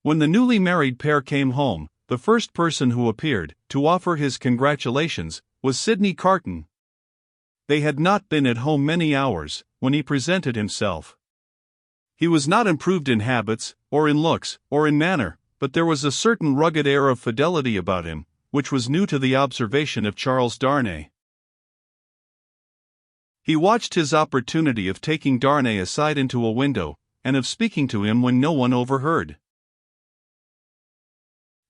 When the newly married pair came home, the first person who appeared, to offer his congratulations, was Sidney Carton. They had not been at home many hours, when he presented himself. He was not improved in habits, or in looks, or in manner, but there was a certain rugged air of fidelity about him, which was new to the observation of Charles Darnay. He watched his opportunity of taking Darnay aside into a window, and of speaking to him when no one overheard.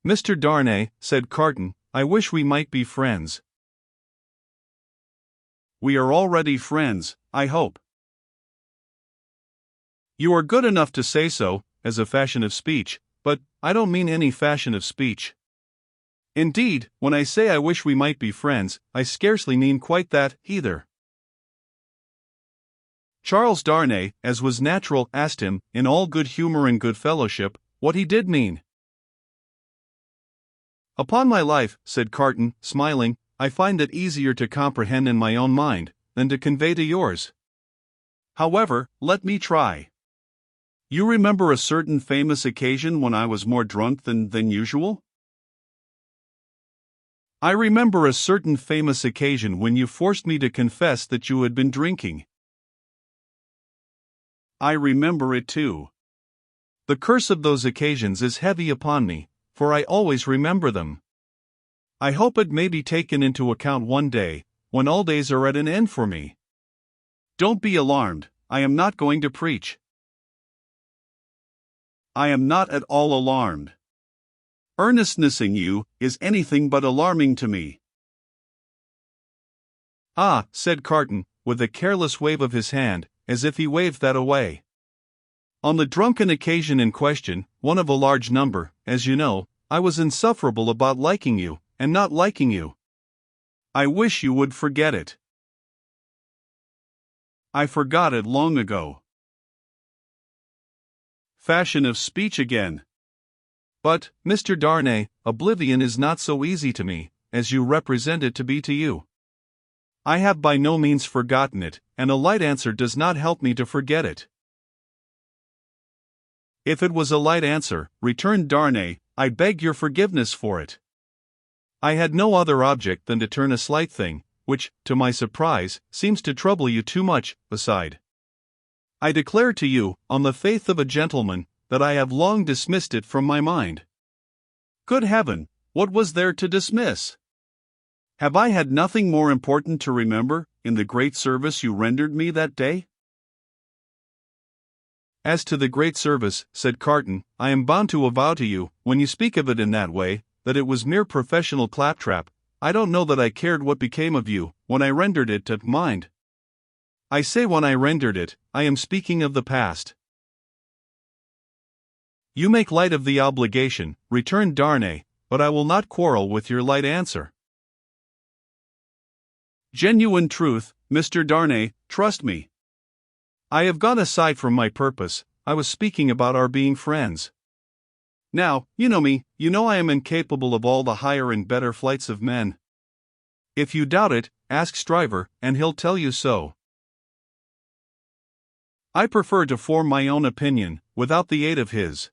"Mr. Darnay," said Carton, "I wish we might be friends." "We are already friends, I hope." "You are good enough to say so, as a fashion of speech, but I don't mean any fashion of speech. Indeed, when I say I wish we might be friends, I scarcely mean quite that, either." Charles Darnay, as was natural, asked him, in all good humor and good fellowship, what he did mean. "Upon my life," said Carton, smiling, "I find it easier to comprehend in my own mind, than to convey to yours. However, let me try. You remember a certain famous occasion when I was more drunk than usual?" "I remember a certain famous occasion when you forced me to confess that you had been drinking." "I remember it too. The curse of those occasions is heavy upon me, for I always remember them. I hope it may be taken into account one day, when all days are at an end for me. Don't be alarmed, I am not going to preach." "I am not at all alarmed. Earnestness in you is anything but alarming to me." "Ah," said Carton, with a careless wave of his hand, as if he waved that away. "On the drunken occasion in question, one of a large number, as you know, I was insufferable about liking you, and not liking you. I wish you would forget it." "I forgot it long ago." Fashion of speech again. "But, Mr. Darnay, oblivion is not so easy to me, as you represent it to be to you. I have by no means forgotten it, and a light answer does not help me to forget it." "If it was a light answer," returned Darnay, "I beg your forgiveness for it. I had no other object than to turn a slight thing, which, to my surprise, seems to trouble you too much, aside. I declare to you, on the faith of a gentleman, that I have long dismissed it from my mind." "Good heaven, what was there to dismiss? Have I had nothing more important to remember, in the great service you rendered me that day?" "As to the great service," said Carton, "I am bound to avow to you, when you speak of it in that way, that it was mere professional claptrap. I don't know that I cared what became of you, when I rendered it, to mind. I say when I rendered it, I am speaking of the past." "You make light of the obligation," returned Darnay, "but I will not quarrel with your light answer." "Genuine truth, Mr. Darnay, trust me. I have gone aside from my purpose. I was speaking about our being friends. Now, you know me, you know I am incapable of all the higher and better flights of men. If you doubt it, ask Stryver, and he'll tell you so. I prefer to form my own opinion, without the aid of his."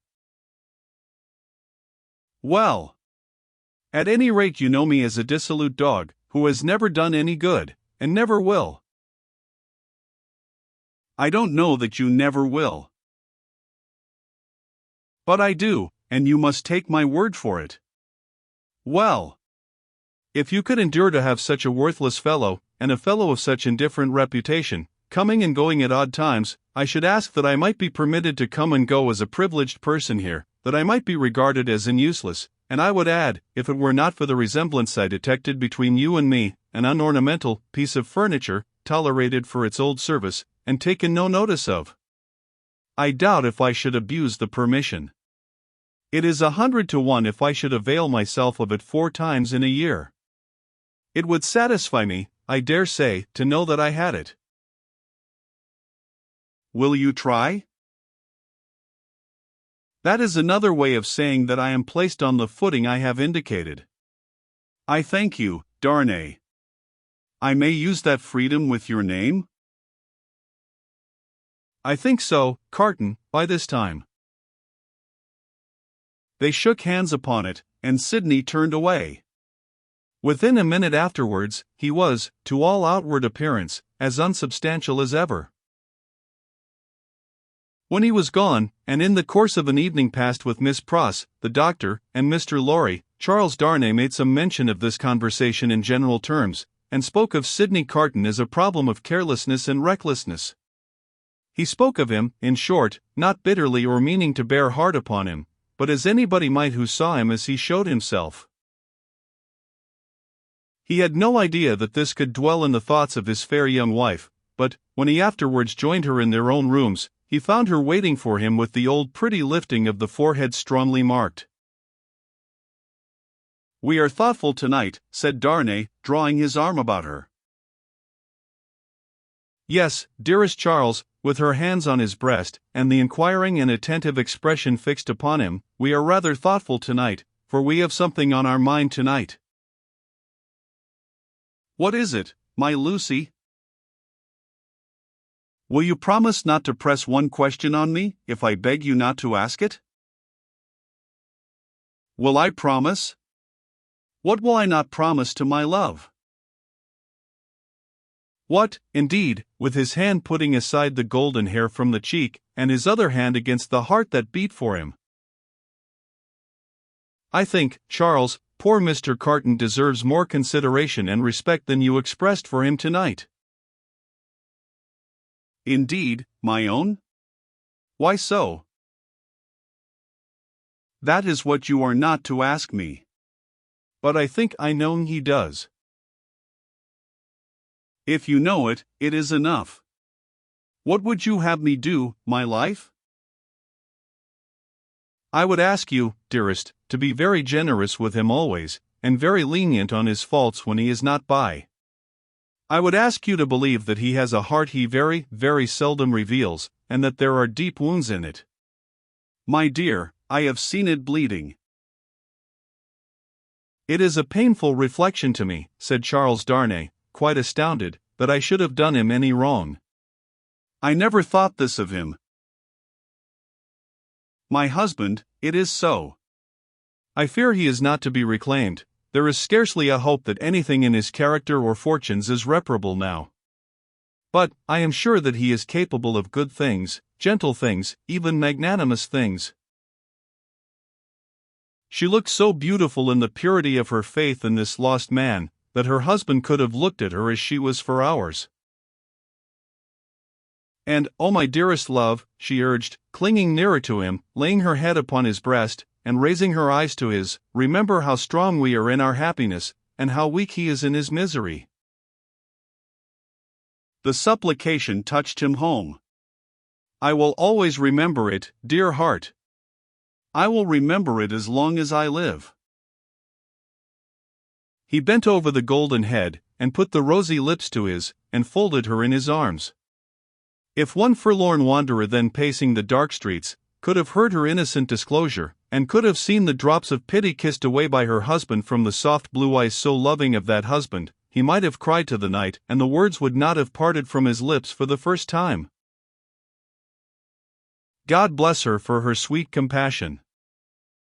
"Well, at any rate you know me as a dissolute dog, who has never done any good, and never will." "I don't know that you never will." "But I do, and you must take my word for it." "Well, if you could endure to have such a worthless fellow, and a fellow of such indifferent reputation, coming and going at odd times, I should ask that I might be permitted to come and go as a privileged person here, that I might be regarded as useless, and I would add, if it were not for the resemblance I detected between you and me, an unornamental piece of furniture, tolerated for its old service, and taken no notice of. I doubt if I should abuse the permission. It is 100 to 1 if I should avail myself of it 4 times in a year. It would satisfy me, I dare say, to know that I had it." "Will you try?" "That is another way of saying that I am placed on the footing I have indicated." "I thank you, Darnay. I may use that freedom with your name?" "I think so, Carton, by this time." They shook hands upon it, and Sidney turned away. Within a minute afterwards, he was, to all outward appearance, as unsubstantial as ever. When he was gone, and in the course of an evening passed with Miss Pross, the doctor, and Mr. Lorry, Charles Darnay made some mention of this conversation in general terms, and spoke of Sidney Carton as a problem of carelessness and recklessness. He spoke of him, in short, not bitterly or meaning to bear hard upon him, but as anybody might who saw him as he showed himself. He had no idea that this could dwell in the thoughts of his fair young wife, but, when he afterwards joined her in their own rooms, he found her waiting for him with the old pretty lifting of the forehead strongly marked. "We are thoughtful tonight," said Darnay, drawing his arm about her. "Yes, dearest Charles," with her hands on his breast, and the inquiring and attentive expression fixed upon him, "we are rather thoughtful tonight, for we have something on our mind tonight." "What is it, my Lucy?" "Will you promise not to press one question on me, if I beg you not to ask it?" "Will I promise? What will I not promise to my love?" "What, indeed," with his hand putting aside the golden hair from the cheek, and his other hand against the heart that beat for him. "I think, Charles, poor Mr. Carton deserves more consideration and respect than you expressed for him tonight." "Indeed, my own? Why so?" "That is what you are not to ask me. But I think I know he does." "If you know it, it is enough. What would you have me do, my life?" "I would ask you, dearest, to be very generous with him always, and very lenient on his faults when he is not by. I would ask you to believe that he has a heart he very, very seldom reveals, and that there are deep wounds in it. My dear, I have seen it bleeding." "It is a painful reflection to me," said Charles Darnay, quite astounded, "that I should have done him any wrong. I never thought this of him." "My husband, it is so. I fear he is not to be reclaimed. There is scarcely a hope that anything in his character or fortunes is reparable now. But, I am sure that he is capable of good things, gentle things, even magnanimous things." She looked so beautiful in the purity of her faith in this lost man, that her husband could have looked at her as she was for hours. "And, oh my dearest love," she urged, clinging nearer to him, laying her head upon his breast, and raising her eyes to his, "remember how strong we are in our happiness, and how weak he is in his misery." The supplication touched him home. "I will always remember it, dear heart. I will remember it as long as I live." He bent over the golden head, and put the rosy lips to his, and folded her in his arms. If one forlorn wanderer then pacing the dark streets, could have heard her innocent disclosure, and could have seen the drops of pity kissed away by her husband from the soft blue eyes so loving of that husband, he might have cried to the night, and the words would not have parted from his lips for the first time. God bless her for her sweet compassion.